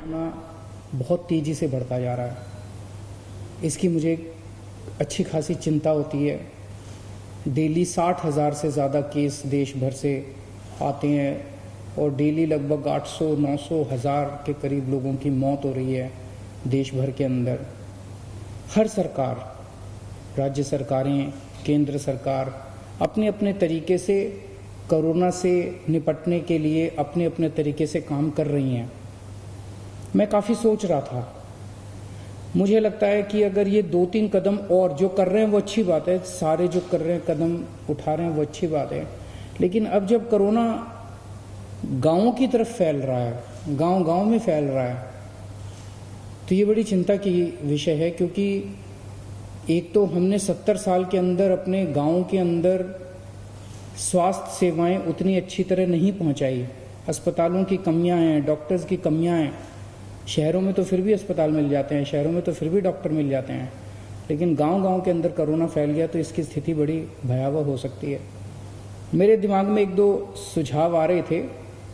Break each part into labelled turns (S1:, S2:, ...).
S1: बहुत तेज़ी से बढ़ता जा रहा है। इसकी मुझे अच्छी खासी चिंता होती है। डेली 60,000 से ज़्यादा केस देश भर से आते हैं और डेली लगभग 800, 900, 1000 के करीब लोगों की मौत हो रही है देश भर के अंदर। हर सरकार, राज्य सरकारें, केंद्र सरकार अपने अपने तरीके से कोरोना से निपटने के लिए अपने अपने तरीके से काम कर रही हैं। मैं काफ़ी सोच रहा था, मुझे लगता है कि अगर ये 2-3 कदम और जो कर रहे हैं वो अच्छी बात है, सारे जो कर रहे हैं कदम उठा रहे हैं वो अच्छी बात है, लेकिन अब जब कोरोना गांवों की तरफ फैल रहा है, गांव गांव में फैल रहा है, तो ये बड़ी चिंता की विषय है। क्योंकि एक तो हमने 70 साल के अंदर अपने गाँव के अंदर स्वास्थ्य सेवाएं उतनी अच्छी तरह नहीं पहुंचाई। अस्पतालों की कमियां हैं, डॉक्टर्स की कमियां हैं। शहरों में तो फिर भी अस्पताल मिल जाते हैं, शहरों में तो फिर भी डॉक्टर मिल जाते हैं, लेकिन गांव-गांव के अंदर कोरोना फैल गया तो इसकी स्थिति बड़ी भयावह हो सकती है। मेरे दिमाग में 1-2 सुझाव आ रहे थे,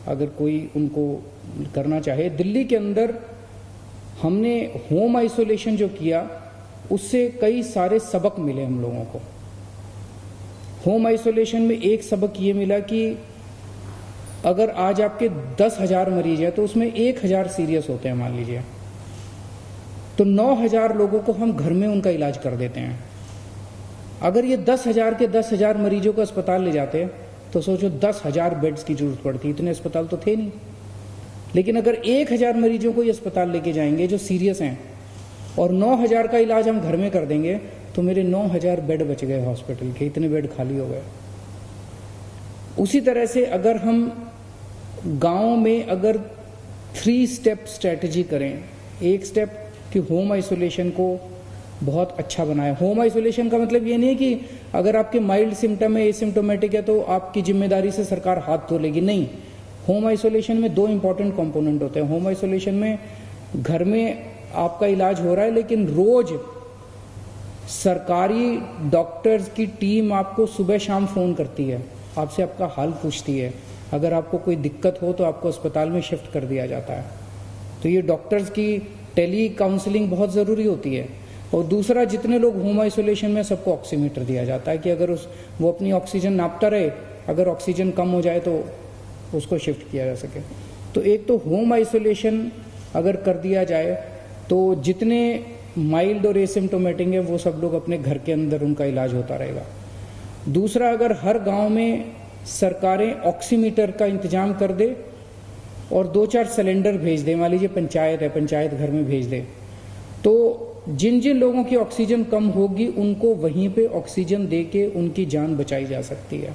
S1: अगर कोई उनको करना चाहे। दिल्ली के अंदर हमने होम आइसोलेशन जो किया उससे कई सारे सबक मिले हम लोगों को। होम आइसोलेशन में एक सबक ये मिला कि अगर आज आपके 10,000 मरीज हैं तो उसमें 1,000 सीरियस होते हैं, मान लीजिए, तो 9,000 लोगों को हम घर में उनका इलाज कर देते हैं। अगर ये 10,000 के 10,000 मरीजों को अस्पताल ले जाते तो सोचो 10,000 बेड्स की जरूरत पड़ती। इतने अस्पताल तो थे नहीं, लेकिन अगर 1,000 मरीजों को ये अस्पताल लेके जाएंगे जो सीरियस हैं और 9,000 का इलाज हम घर में कर देंगे तो मेरे 9,000 बेड बच गए हॉस्पिटल के, इतने बेड खाली हो गए। उसी तरह से अगर हम गांव में अगर 3 स्टेप स्ट्रेटजी करें, एक स्टेप कि होम आइसोलेशन को बहुत अच्छा बनाए। होम आइसोलेशन का मतलब ये नहीं है कि अगर आपके माइल्ड सिम्टम है, एसिम्टोमेटिक है, तो आपकी जिम्मेदारी से सरकार हाथ धो लेगी, नहीं। होम आइसोलेशन में 2 इंपॉर्टेंट कंपोनेंट होते हैं। होम आइसोलेशन में घर में आपका इलाज हो रहा है, लेकिन रोज सरकारी डॉक्टर्स की टीम आपको सुबह शाम फोन करती है, आपसे आपका हाल पूछती है। अगर आपको कोई दिक्कत हो तो आपको अस्पताल में शिफ्ट कर दिया जाता है। तो ये डॉक्टर्स की टेली काउंसलिंग बहुत ज़रूरी होती है। और दूसरा, जितने लोग होम आइसोलेशन में सबको ऑक्सीमीटर दिया जाता है कि अगर वो अपनी ऑक्सीजन नापता रहे, अगर ऑक्सीजन कम हो जाए तो उसको शिफ्ट किया जा सके। तो एक तो होम आइसोलेशन अगर कर दिया जाए तो जितने माइल्ड और एसिम्टोमेटिक है वो सब लोग अपने घर के अंदर उनका इलाज होता रहेगा। दूसरा, अगर हर गांव में सरकारें ऑक्सीमीटर का इंतजाम कर दे और 2-4 सिलेंडर भेज दे, मान लीजिए पंचायत है, पंचायत घर में भेज दे, तो जिन जिन लोगों की ऑक्सीजन कम होगी उनको वहीं पे ऑक्सीजन दे के उनकी जान बचाई जा सकती है।